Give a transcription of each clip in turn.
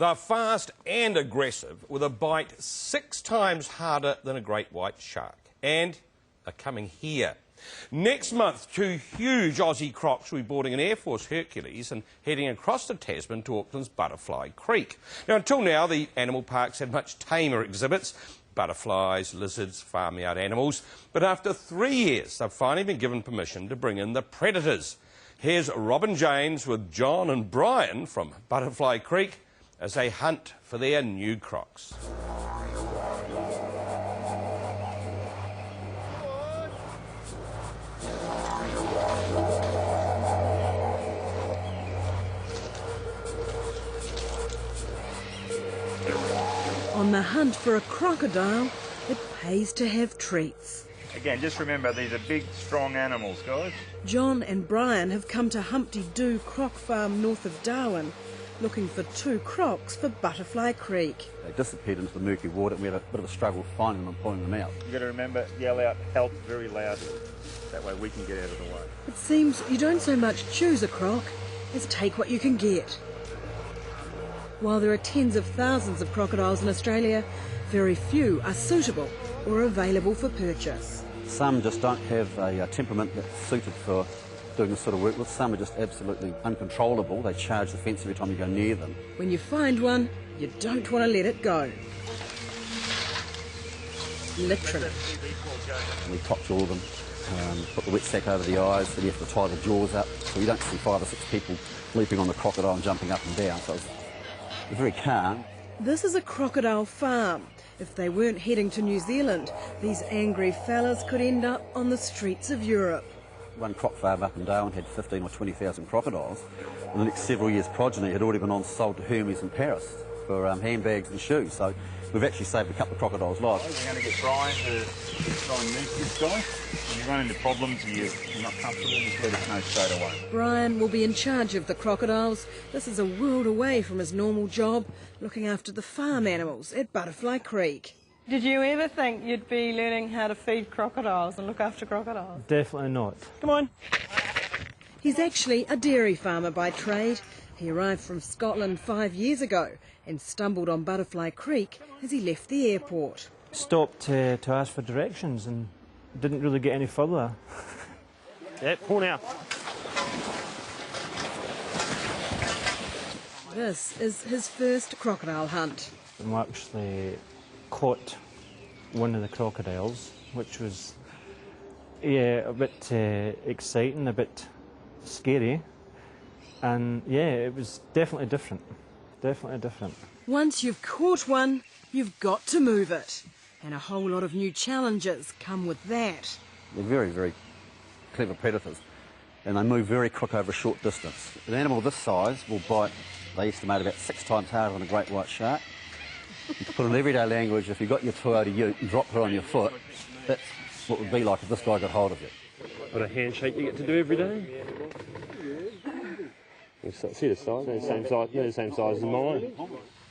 They're fast and aggressive, with a bite 6 times harder than a great white shark. And are coming here. Next month, 2 huge Aussie crocs will be boarding an Air Force Hercules and heading across the Tasman to Auckland's Butterfly Creek. Now, until now, the animal parks had much tamer exhibits: butterflies, lizards, farmyard animals. But after 3 years, they've finally been given permission to bring in the predators. Here's Robin James with John and Brian from Butterfly Creek as they hunt for their new crocs. On the hunt for a crocodile, it pays to have treats. Again, just remember, these are big, strong animals, guys. John and Brian have come to Humpty Doo Croc Farm north of Darwin, looking for 2 crocs for Butterfly Creek. They disappeared into the murky water and we had a bit of a struggle finding them and pulling them out. You've got to remember, yell out help very loudly. That way we can get out of the way. It seems you don't so much choose a croc as take what you can get. While there are tens of thousands of crocodiles in Australia, very few are suitable or available for purchase. Some just don't have a temperament that's suited for doing this sort of work with. Some are just absolutely uncontrollable. They charge the fence every time you go near them. When you find one, you don't want to let it go. Literally. We top-jaw them, put the wet sack over the eyes, then you have to tie the jaws up so you don't see 5 or 6 people leaping on the crocodile and jumping up and down. So it's very calm. This is a crocodile farm. If they weren't heading to New Zealand, these angry fellas could end up on the streets of Europe. One croc farm up in Darwin had 15 or 20,000 crocodiles. In the next several years, progeny had already been sold to Hermes in Paris for handbags and shoes. So we've actually saved a couple of crocodiles' lives. We're going to get Brian to try and move this guy. If you run into problems and you're not comfortable, just let us know straight away. Brian will be in charge of the crocodiles. This is a world away from his normal job, looking after the farm animals at Butterfly Creek. Did you ever think you'd be learning how to feed crocodiles and look after crocodiles? Definitely not. Come on. He's actually a dairy farmer by trade. He arrived from Scotland 5 years ago and stumbled on Butterfly Creek as he left the airport. Stopped to ask for directions and didn't really get any further. Yeah, pull now. This is his first crocodile hunt. We actually caught one of the crocodiles, which was, yeah, a bit exciting, a bit scary, and yeah, it was definitely different. Definitely different. Once you've caught one, you've got to move it. And a whole lot of new challenges come with that. They're very, very clever predators, and they move very quick over a short distance. An animal this size will bite, they estimate, about 6 times harder than a great white shark. To put in everyday language, if you got your Toyota Ute and dropped her on your foot, that's what it would be like if this guy got hold of you. What a handshake you get to do every day. You see the size, they're the same size as mine.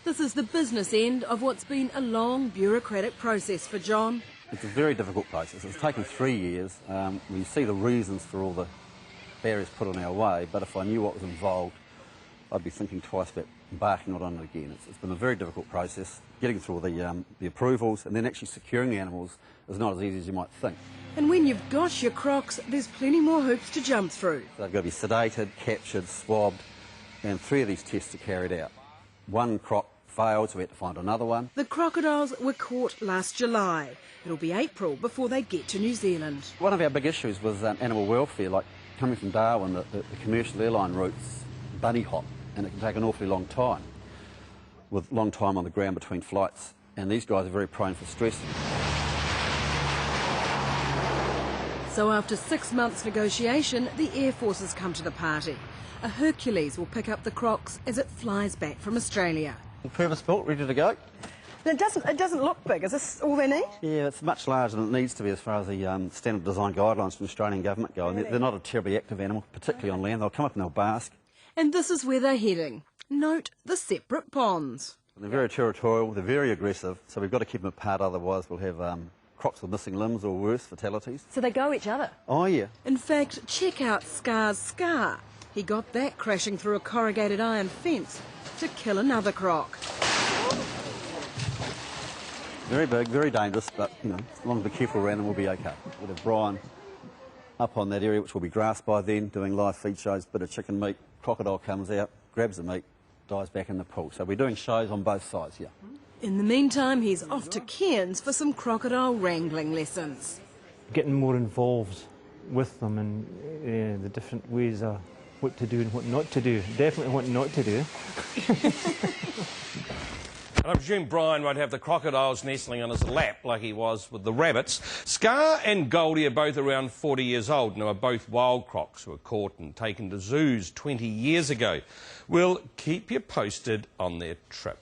This is the business end of what's been a long bureaucratic process for John. It's a very difficult process. It's taken 3 years. We see the reasons for all the barriers put on our way, but if I knew what was involved, I'd be thinking twice about embarking on it again. It's been a very difficult process. Getting through all the approvals and then actually securing the animals is not as easy as you might think. And when you've got your crocs, there's plenty more hoops to jump through. They've got to be sedated, captured, swabbed, and 3 of these tests are carried out. 1 croc failed, so we had to find another one. The crocodiles were caught last July. It'll be April before they get to New Zealand. One of our big issues was animal welfare, like coming from Darwin, the commercial airline routes bunny hop, and it can take an awfully long time, with long time on the ground between flights, and these guys are very prone for stress. So after 6 months negotiation, the Air Force has come to the party. A Hercules will pick up the crocs as it flies back from Australia. Purpose built, ready to go. It doesn't look big. Is this all they need? Yeah, it's much larger than it needs to be as far as the standard design guidelines from the Australian government go. And they're not a terribly active animal, particularly on land. They'll come up and they'll bask. And this is where they're heading. Note the separate ponds. They're very territorial, they're very aggressive, so we've got to keep them apart, otherwise we'll have crocs with missing limbs or worse, fatalities. So they go each other? Oh, yeah. In fact, check out Scar's scar. He got that crashing through a corrugated iron fence to kill another croc. Very big, very dangerous, but, you know, as long as we're careful around them, we'll be okay. We'll have Brian up on that area, which will be grass by then, doing live feed shows, bit of chicken meat. Crocodile comes out, grabs the meat, dives back in the pool. So we're doing shows on both sides here. In the meantime, he's off to Cairns for some crocodile wrangling lessons. Getting more involved with them and the different ways of what to do and what not to do. Definitely what not to do. And I presume Brian won't have the crocodiles nestling on his lap like he was with the rabbits. Scar and Goldie are both around 40 years old and are both wild crocs who were caught and taken to zoos 20 years ago. We'll keep you posted on their trip.